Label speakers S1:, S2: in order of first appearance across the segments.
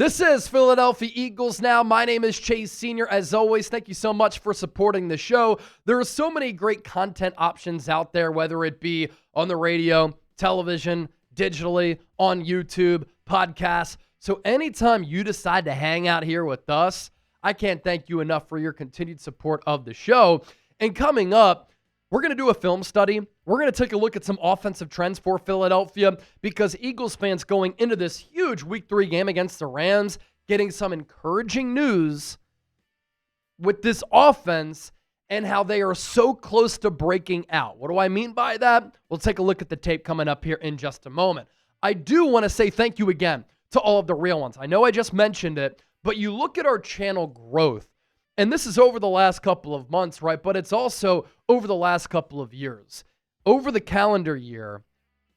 S1: This is Philadelphia Eagles Now. My name is Chase Sr. As always, thank you so much for supporting the show. There are so many great content options out there, whether it be on the radio, television, digitally, on YouTube, podcasts. So anytime you decide to hang out here with us, I can't thank you enough for your continued support of the show. And coming up, we're going to do a film study. We're going to take a look at some offensive trends for Philadelphia because Eagles fans going into this huge Week 3 game against the Rams, getting some encouraging news with this offense and how they are so close to breaking out. What do I mean by that? We'll take a look at the tape coming up here in just a moment. I do want to say thank you again to all of the real ones. I know I just mentioned it, but you look at our channel growth, and this is over the last couple of months, right? But it's also over the last couple of years. Over the calendar year,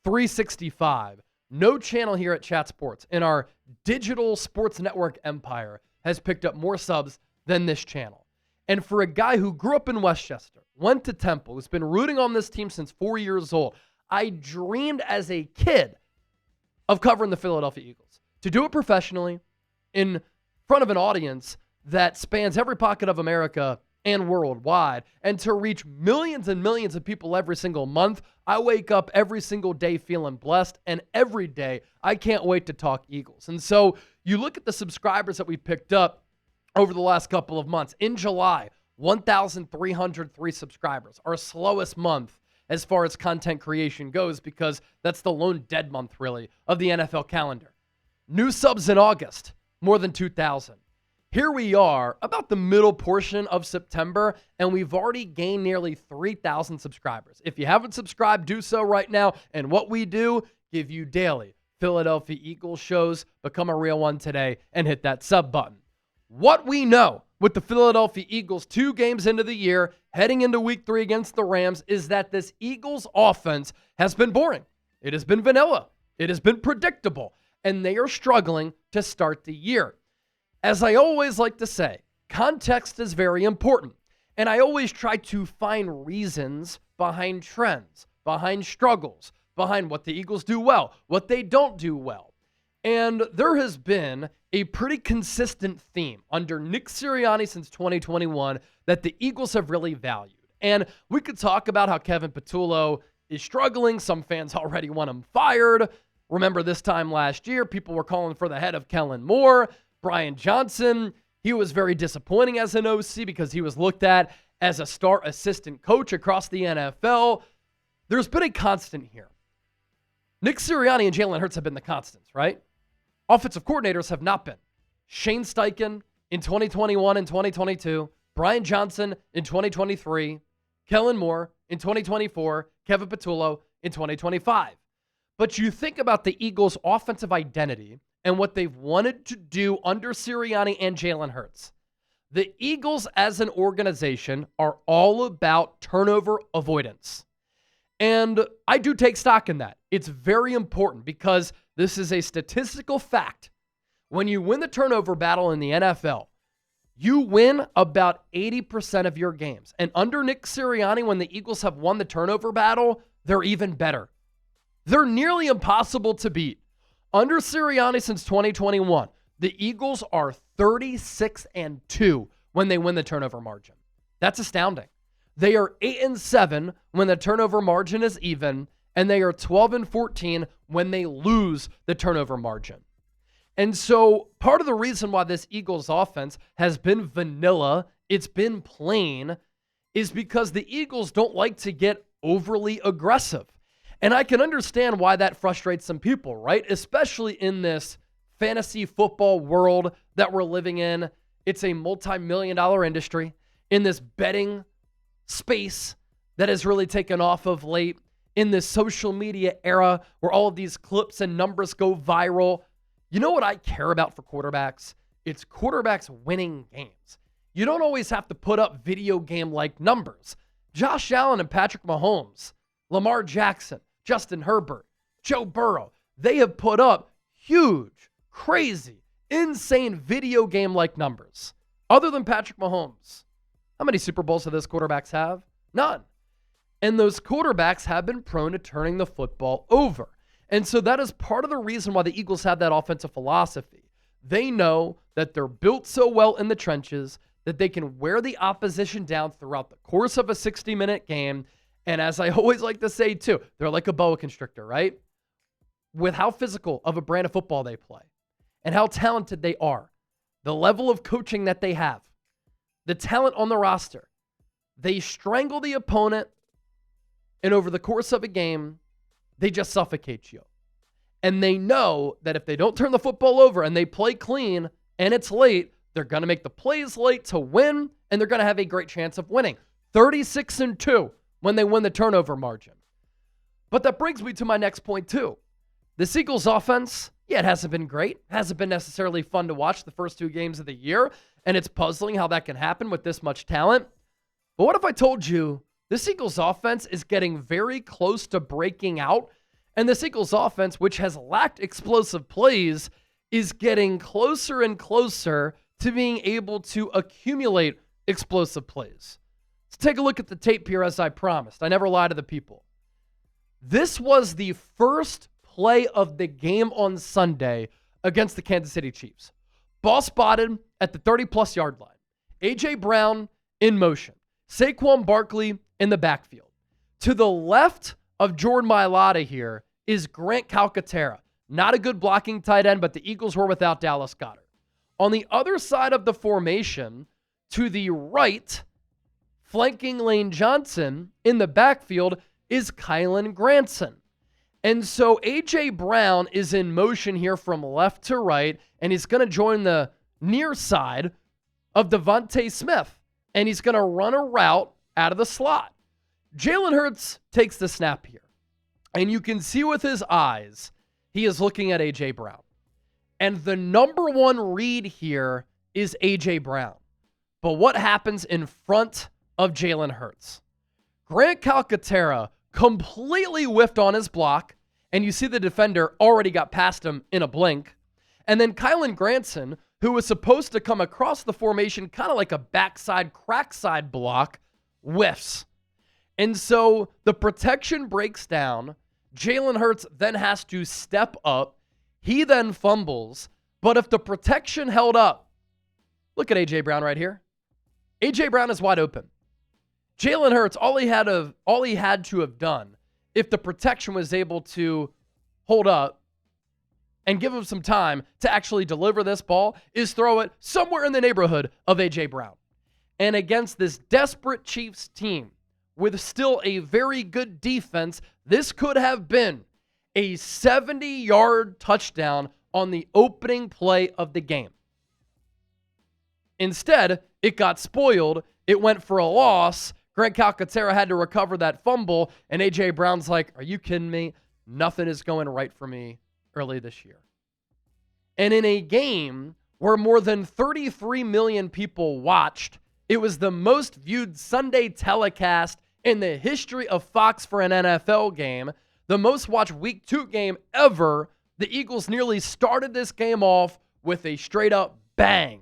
S1: 365, no channel here at Chat Sports in our digital sports network empire has picked up more subs than this channel. And for a guy who grew up in Westchester, went to Temple, who's been rooting on this team since 4 years old, I dreamed as a kid of covering the Philadelphia Eagles. To do it professionally, in front of an audience that spans every pocket of America and worldwide, and to reach millions and millions of people every single month. I wake up every single day feeling blessed, and every day I can't wait to talk Eagles. And so you look at the subscribers that we picked up over the last couple of months. In July, 1,303 subscribers, our slowest month as far as content creation goes because that's the lone dead month, really, of the NFL calendar. New subs in August, more than 2,000. Here we are, about the middle portion of September, and we've already gained nearly 3,000 subscribers. If you haven't subscribed, do so right now. And what we do, give you daily Philadelphia Eagles shows. Become a real one today and hit that sub button. What we know with the Philadelphia Eagles 2 games into the year, heading into Week 3 against the Rams, is that this Eagles offense has been boring. It has been vanilla. It has been predictable. And they are struggling to start the year. As I always like to say, context is very important. And I always try to find reasons behind trends, behind struggles, behind what the Eagles do well, what they don't do well. And there has been a pretty consistent theme under Nick Sirianni since 2021 that the Eagles have really valued. And we could talk about how Kevin Patullo is struggling. Some fans already want him fired. Remember this time last year, people were calling for the head of Kellen Moore. Brian Johnson, he was very disappointing as an OC because he was looked at as a star assistant coach across the NFL. There's been a constant here. Nick Sirianni and Jalen Hurts have been the constants, right? Offensive coordinators have not been. Shane Steichen in 2021 and 2022, Brian Johnson in 2023, Kellen Moore in 2024, Kevin Patullo in 2025. But you think about the Eagles' offensive identity and what they've wanted to do under Sirianni and Jalen Hurts. The Eagles as an organization are all about turnover avoidance. And I do take stock in that. It's very important because this is a statistical fact. When you win the turnover battle in the NFL, you win about 80% of your games. And under Nick Sirianni, when the Eagles have won the turnover battle, they're even better. They're nearly impossible to beat. Under Sirianni since 2021, the Eagles are 36-2 when they win the turnover margin. That's astounding. They are 8-7 when the turnover margin is even, and they are 12-14 when they lose the turnover margin. And so part of the reason why this Eagles offense has been vanilla, it's been plain, is because the Eagles don't like to get overly aggressive. And I can understand why that frustrates some people, right? Especially in this fantasy football world that we're living in. It's a multi-million-dollar industry in this betting space that has really taken off of late, in this social media era where all of these clips and numbers go viral. You know what I care about for quarterbacks? It's quarterbacks winning games. You don't always have to put up video game-like numbers. Josh Allen and Patrick Mahomes, Lamar Jackson, Justin Herbert, Joe Burrow, they have put up huge, crazy, insane video game-like numbers. Other than Patrick Mahomes, how many Super Bowls do those quarterbacks have? None. And those quarterbacks have been prone to turning the football over. And so that is part of the reason why the Eagles have that offensive philosophy. They know that they're built so well in the trenches that they can wear the opposition down throughout the course of a 60-minute game. And as I always like to say too, they're like a boa constrictor, right? With how physical of a brand of football they play and how talented they are, the level of coaching that they have, the talent on the roster, they strangle the opponent, and over the course of a game, they just suffocate you. And they know that if they don't turn the football over and they play clean and it's late, they're going to make the plays late to win, and they're going to have a great chance of winning. 36-2 when they win the turnover margin. But that brings me to my next point too. This Eagles offense, yeah, it hasn't been great. Hasn't been necessarily fun to watch the first 2 games of the year, and it's puzzling how that can happen with this much talent. But what if I told you this Eagles offense is getting very close to breaking out, and this Eagles offense, which has lacked explosive plays, is getting closer and closer to being able to accumulate explosive plays? Let's take a look at the tape here as I promised. I never lie to the people. This was the first play of the game on Sunday against the Kansas City Chiefs. Ball spotted at the 30-plus yard line. A.J. Brown in motion. Saquon Barkley in the backfield. To the left of Jordan Mailata here is Grant Calcaterra. Not a good blocking tight end, but the Eagles were without Dallas Goedert. On the other side of the formation, to the right, flanking Lane Johnson in the backfield is Kylen Granson. And so A.J. Brown is in motion here from left to right, and he's going to join the near side of DeVonta Smith, and he's going to run a route out of the slot. Jalen Hurts takes the snap here, and you can see with his eyes, he is looking at A.J. Brown. And the number one read here is A.J. Brown. But what happens in front of Jalen Hurts? Grant Calcaterra completely whiffed on his block, and you see the defender already got past him in a blink. And then Kylen Granson, who was supposed to come across the formation kind of like a backside, crack side block, whiffs. And so the protection breaks down. Jalen Hurts then has to step up. He then fumbles. But if the protection held up, look at A.J. Brown right here. A.J. Brown is wide open. Jalen Hurts, all he had to have done, if the protection was able to hold up and give him some time to actually deliver this ball, is throw it somewhere in the neighborhood of A.J. Brown. And against this desperate Chiefs team, with still a very good defense, this could have been a 70-yard touchdown on the opening play of the game. Instead, it got spoiled. It went for a loss. Grant Calcaterra had to recover that fumble, and A.J. Brown's like, are you kidding me? Nothing is going right for me early this year. And in a game where more than 33 million people watched, it was the most viewed Sunday telecast in the history of Fox for an NFL game, the most watched Week 2 game ever. The Eagles nearly started this game off with a straight-up bang.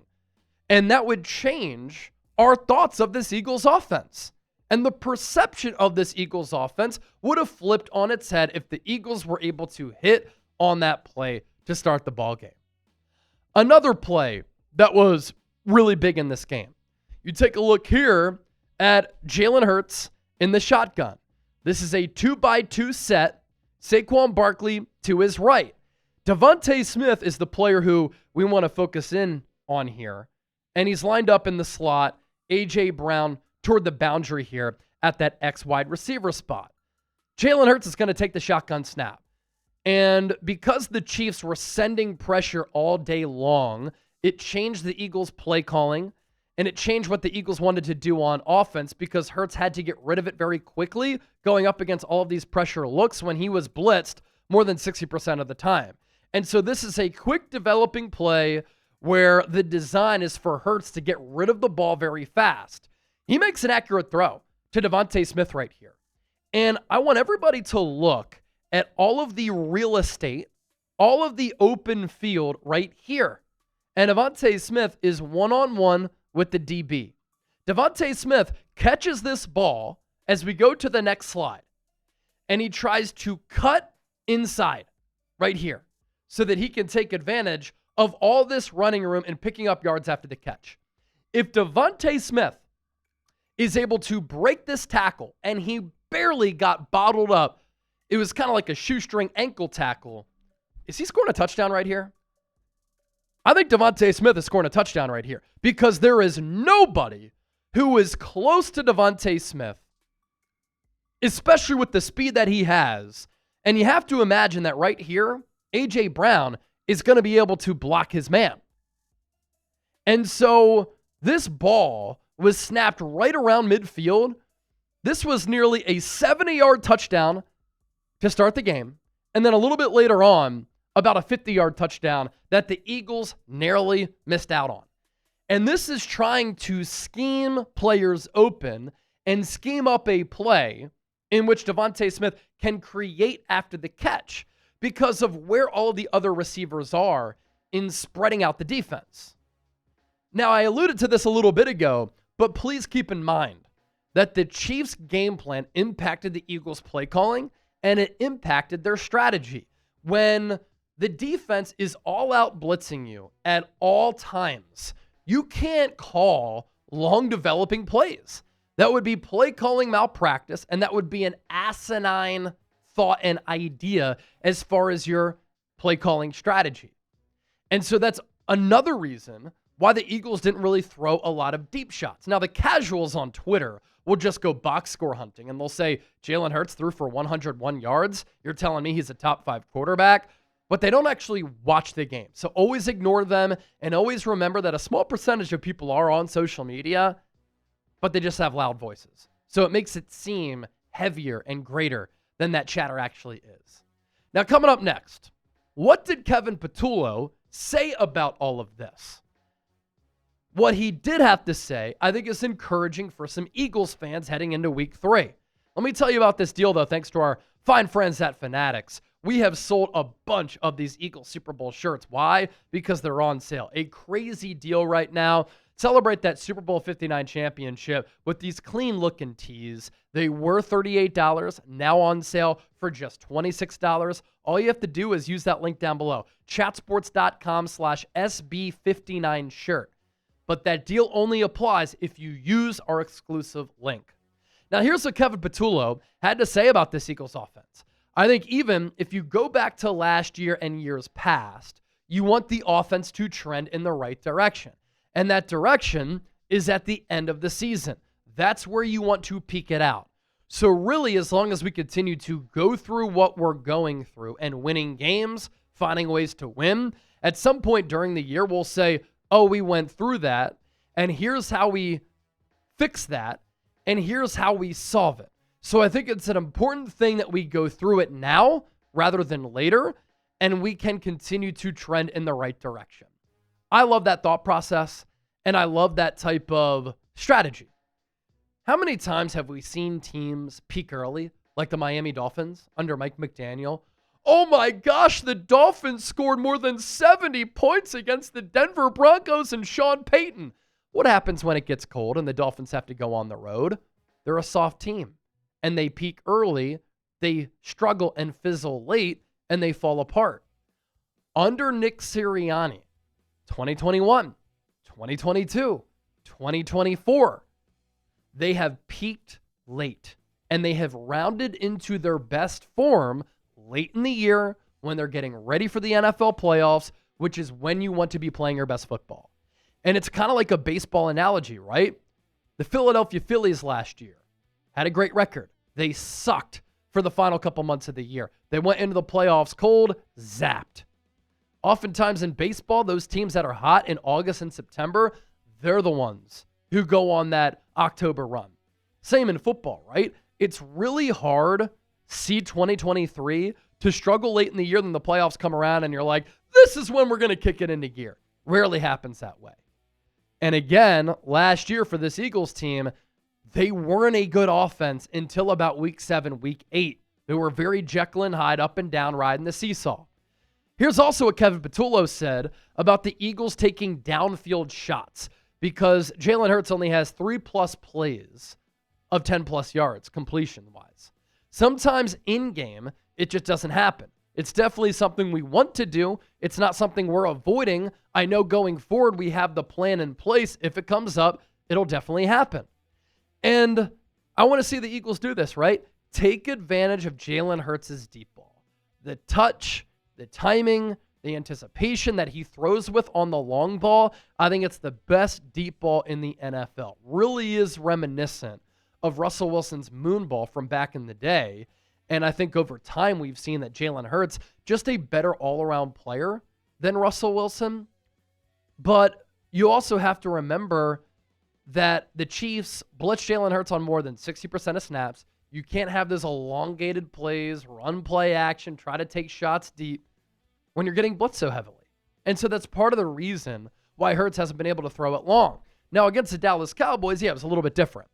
S1: And that would change our thoughts of this Eagles offense. And the perception of this Eagles offense would have flipped on its head if the Eagles were able to hit on that play to start the ball game. Another play that was really big in this game. You take a look here at Jalen Hurts in the shotgun. This is a 2-by-2 set. Saquon Barkley to his right. DeVonta Smith is the player who we want to focus in on here. And he's lined up in the slot. A.J. Brown toward the boundary here at that X wide receiver spot. Jalen Hurts is going to take the shotgun snap. And because the Chiefs were sending pressure all day long, it changed the Eagles' play calling, and it changed what the Eagles wanted to do on offense because Hurts had to get rid of it very quickly, going up against all of these pressure looks when he was blitzed more than 60% of the time. And so this is a quick developing play where the design is for Hurts to get rid of the ball very fast. He makes an accurate throw to DeVonta Smith right here. And I want everybody to look at all of the real estate, all of the open field right here. And DeVonta Smith is one-on-one with the DB. DeVonta Smith catches this ball as we go to the next slide. And he tries to cut inside right here so that he can take advantage of all this running room and picking up yards after the catch. If DeVonta Smith is able to break this tackle, and he barely got bottled up, it was kind of like a shoestring ankle tackle. Is he scoring a touchdown right here? I think DeVonta Smith is scoring a touchdown right here because there is nobody who is close to DeVonta Smith, especially with the speed that he has. And you have to imagine that right here, A.J. Brown is going to be able to block his man. And so this ball was snapped right around midfield. This was nearly a 70-yard touchdown to start the game. And then a little bit later on, about a 50-yard touchdown that the Eagles narrowly missed out on. And this is trying to scheme players open and scheme up a play in which DeVonta Smith can create after the catch because of where all the other receivers are in spreading out the defense. Now, I alluded to this a little bit ago, but please keep in mind that the Chiefs' game plan impacted the Eagles' play calling, and it impacted their strategy. When the defense is all out blitzing you at all times, you can't call long developing plays. That would be play calling malpractice, and that would be an asinine thought and idea as far as your play calling strategy. And so that's another reason why the Eagles didn't really throw a lot of deep shots. Now, the casuals on Twitter will just go box score hunting, and they'll say Jalen Hurts threw for 101 yards. You're telling me he's a top 5 quarterback? But they don't actually watch the game. So always ignore them and always remember that a small percentage of people are on social media, but they just have loud voices. So it makes it seem heavier and greater than that chatter actually is. Now, coming up next, what did Kevin Patullo say about all of this? What he did have to say, I think, is encouraging for some Eagles fans heading into week 3. Let me tell you about this deal, though, thanks to our fine friends at Fanatics. We have sold a bunch of these Eagles Super Bowl shirts. Why? Because they're on sale. A crazy deal right now. Celebrate that Super Bowl 59 championship with these clean-looking tees. They were $38, now on sale for just $26. All you have to do is use that link down below, chatsports.com/SB59 shirt. But that deal only applies if you use our exclusive link. Now, here's what Kevin Patullo had to say about this Eagles offense. I think even if you go back to last year and years past, you want the offense to trend in the right direction. And that direction is at the end of the season. That's where you want to peak it out. So really, as long as we continue to go through what we're going through and winning games, finding ways to win, at some point during the year, we'll say, oh, we went through that, and here's how we fix that, and here's how we solve it. So I think it's an important thing that we go through it now rather than later, and we can continue to trend in the right direction. I love that thought process, and I love that type of strategy. How many times have we seen teams peak early, like the Miami Dolphins under Mike McDaniel? Oh my gosh, the Dolphins scored more than 70 points against the Denver Broncos and Sean Payton. What happens when it gets cold and the Dolphins have to go on the road? They're a soft team. And they peak early, they struggle and fizzle late, and they fall apart. Under Nick Sirianni, 2021, 2022, 2024, they have peaked late, and they have rounded into their best form late in the year when they're getting ready for the NFL playoffs, which is when you want to be playing your best football. And it's kind of like a baseball analogy, right? The Philadelphia Phillies last year had a great record. They sucked for the final couple months of the year. They went into the playoffs cold, zapped. Oftentimes in baseball, those teams that are hot in August and September, they're the ones who go on that October run. Same in football, right? It's really hard, see 2023, to struggle late in the year, then the playoffs come around and you're like, this is when we're going to kick it into gear. Rarely happens that way. And again, last year for this Eagles team, they weren't a good offense until about week 7, week 8. They were very Jekyll and Hyde, up and down, riding the seesaw. Here's also what Kevin Patullo said about the Eagles taking downfield shots, because Jalen Hurts only has 3+ plays of 10+ yards completion-wise. Sometimes in-game, it just doesn't happen. It's definitely something we want to do. It's not something we're avoiding. I know going forward, we have the plan in place. If it comes up, it'll definitely happen. And I want to see the Eagles do this, right? Take advantage of Jalen Hurts' deep ball. The touch, the timing, the anticipation that he throws with on the long ball. I think it's the best deep ball in the NFL. Really is reminiscent of Russell Wilson's moon ball from back in the day. And I think over time, we've seen that Jalen Hurts, just a better all-around player than Russell Wilson. But you also have to remember that the Chiefs blitz Jalen Hurts on more than 60% of snaps. You can't have those elongated plays, run play action, try to take shots deep when you're getting blitzed so heavily. And so that's part of the reason why Hurts hasn't been able to throw it long. Now, against the Dallas Cowboys, yeah, it was a little bit different.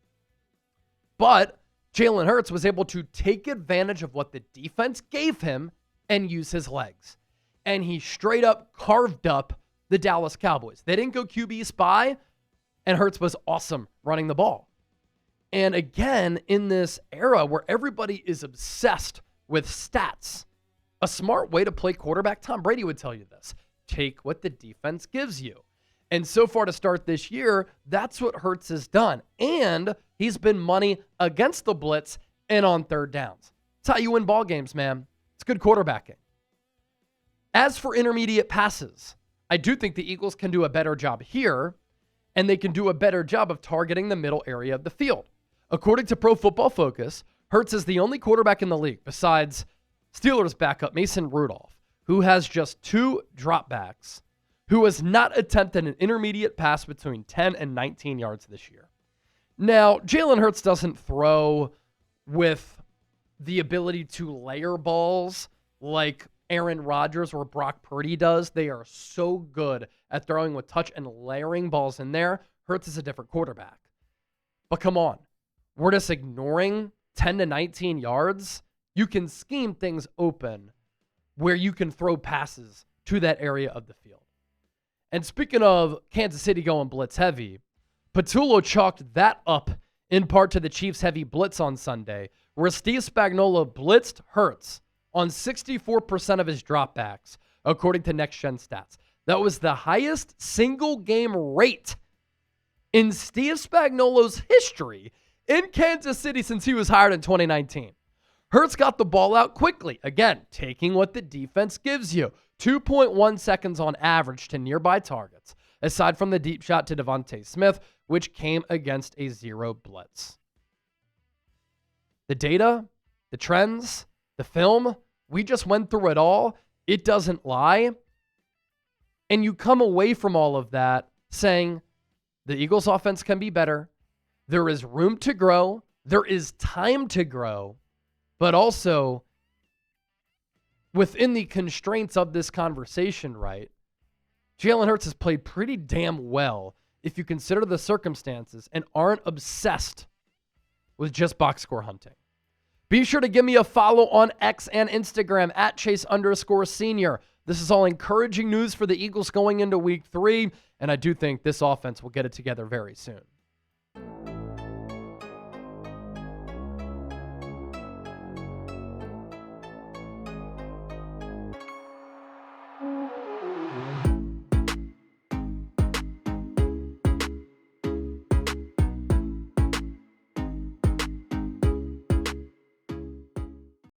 S1: But Jalen Hurts was able to take advantage of what the defense gave him and use his legs. And he straight up carved up the Dallas Cowboys. They didn't go QB spy, and Hurts was awesome running the ball. And again, in this era where everybody is obsessed with stats, a smart way to play quarterback, Tom Brady would tell you this, take what the defense gives you. And so far to start this year, that's what Hurts has done. And he's been money against the blitz and on third downs. It's how you win ball games, man. It's good quarterbacking. As for intermediate passes, I do think the Eagles can do a better job here, and they can do a better job of targeting the middle area of the field. According to Pro Football Focus, Hurts is the only quarterback in the league besides Steelers backup Mason Rudolph, who has just 2 dropbacks, who has not attempted an intermediate pass between 10 and 19 yards this year. Now, Jalen Hurts doesn't throw with the ability to layer balls like Aaron Rodgers or Brock Purdy does. They are so good at throwing with touch and layering balls in there. Hurts is a different quarterback. But come on, we're just ignoring 10 to 19 yards. You can scheme things open where you can throw passes to that area of the field. And speaking of Kansas City going blitz heavy, Patullo chalked that up in part to the Chiefs' heavy blitz on Sunday, where Steve Spagnuolo blitzed Hurts on 64% of his dropbacks, according to Next Gen Stats. That was the highest single-game rate in Steve Spagnuolo's history in Kansas City since he was hired in 2019. Hurts got the ball out quickly, again, taking what the defense gives you. 2.1 seconds on average to nearby targets, aside from the deep shot to DeVonta Smith, which came against a 0 blitz. The data, the trends, the film, we just went through it all. It doesn't lie. And you come away from all of that saying the Eagles' offense can be better. There is room to grow. There is time to grow. But also, within the constraints of this conversation, right, Jalen Hurts has played pretty damn well if you consider the circumstances and aren't obsessed with just box score hunting. Be sure to give me a follow on X and Instagram at Chase_Senior. This is all encouraging news for the Eagles going into week 3, and I do think this offense will get it together very soon.